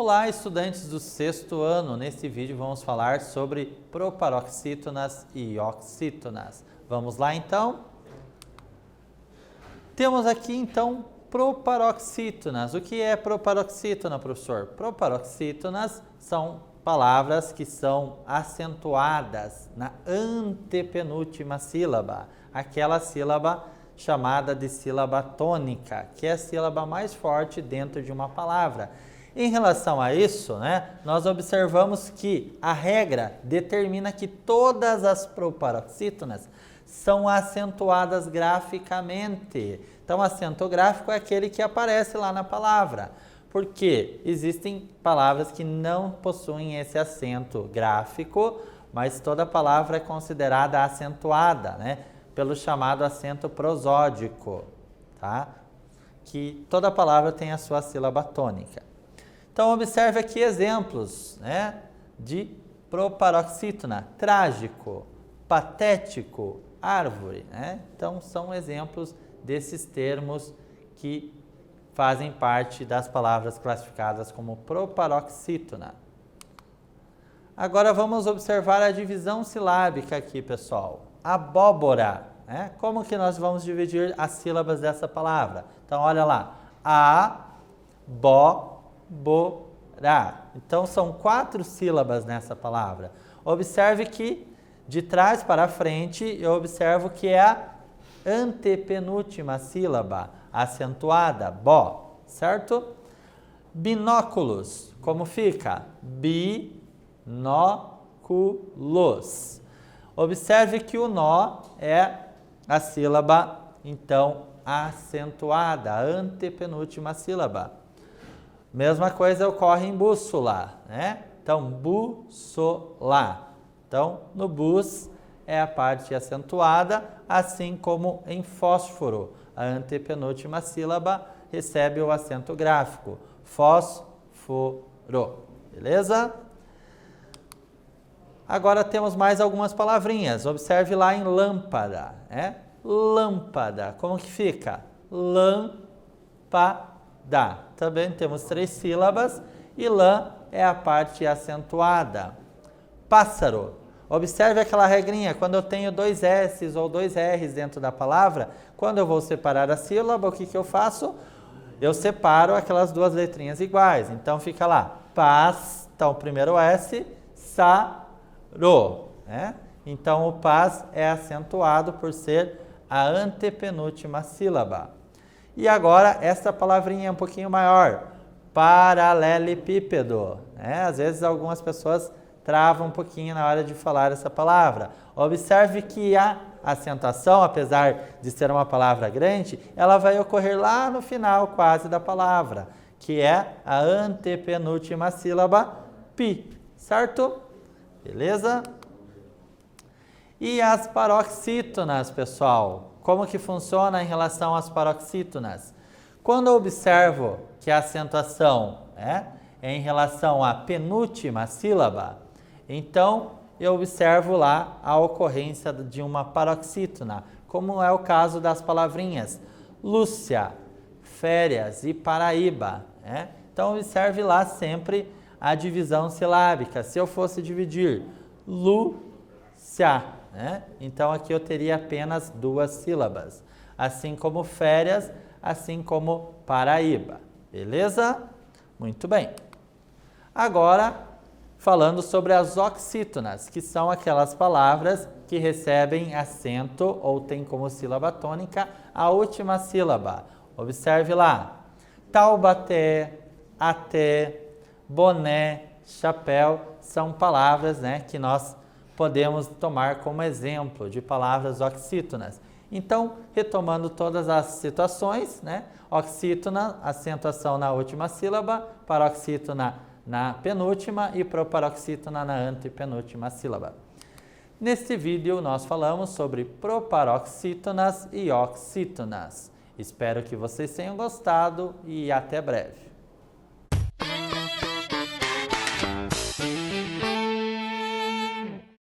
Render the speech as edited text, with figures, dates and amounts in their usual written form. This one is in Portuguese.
Olá, estudantes do 6º ano. Nesse vídeo vamos falar sobre proparoxítonas e oxítonas. Vamos lá então? Temos aqui então proparoxítonas. O que é proparoxítona, professor? Proparoxítonas são palavras que são acentuadas na antepenúltima sílaba, aquela sílaba chamada de sílaba tônica, que é a sílaba mais forte dentro de uma palavra. Em relação a isso, nós observamos que a regra determina que todas as proparoxítonas são acentuadas graficamente. Então, acento gráfico é aquele que aparece lá na palavra, porque existem palavras que não possuem esse acento gráfico, mas toda palavra é considerada acentuada, pelo chamado acento prosódico, tá? Que toda palavra tem a sua sílaba tônica. Então, observe aqui exemplos, de proparoxítona: trágico, patético, árvore, Então, são exemplos desses termos que fazem parte das palavras classificadas como proparoxítona. Agora, vamos observar a divisão silábica aqui, pessoal. Abóbora, Como que nós vamos dividir as sílabas dessa palavra? Então, olha lá. Abóbora. Então, são 4 sílabas nessa palavra. Observe que, de trás para frente, eu observo que é a antepenúltima sílaba, acentuada, bó, certo? Binóculos, como fica? Binóculos. Observe que o nó é a sílaba, então, acentuada, a antepenúltima sílaba. Mesma coisa ocorre em bússola, Então, bússola. Então, no bus é a parte acentuada, assim como em fósforo, a antepenúltima sílaba recebe o acento gráfico, fósforo, beleza? Agora temos mais algumas palavrinhas. Observe lá em lâmpada, Lâmpada, como que fica? Lâmpada. Também temos 3 sílabas e lã é a parte acentuada. Pássaro. Observe aquela regrinha, quando eu tenho 2 S's ou 2 R's dentro da palavra, quando eu vou separar a sílaba, o que eu faço? Eu separo aquelas 2 letrinhas iguais. Então, fica lá, paz, então, primeiro S, sa-ro, Então, o paz é acentuado por ser a antepenúltima sílaba. E agora, essa palavrinha é um pouquinho maior, paralelepípedo, Às vezes, algumas pessoas travam um pouquinho na hora de falar essa palavra. Observe que a acentuação, apesar de ser uma palavra grande, ela vai ocorrer lá no final quase da palavra, que é a antepenúltima sílaba, pi, certo? Beleza? E as paroxítonas, pessoal? Como que funciona em relação às paroxítonas? Quando eu observo que a acentuação é em relação à penúltima sílaba, então eu observo lá a ocorrência de uma paroxítona, como é o caso das palavrinhas Lúcia, férias e Paraíba. Então, observe lá sempre a divisão silábica. Se eu fosse dividir Lúcia, então aqui eu teria apenas 2 sílabas, assim como férias, assim como Paraíba. Beleza? Muito bem. Agora, falando sobre as oxítonas, que são aquelas palavras que recebem acento ou tem como sílaba tônica a última sílaba. Observe lá. Taubaté, até, boné, chapéu, são palavras que nós podemos tomar como exemplo de palavras oxítonas. Então, retomando todas as situações, oxítona, acentuação na última sílaba, paroxítona na penúltima e proparoxítona na antepenúltima sílaba. Neste vídeo, nós falamos sobre proparoxítonas e oxítonas. Espero que vocês tenham gostado e até breve.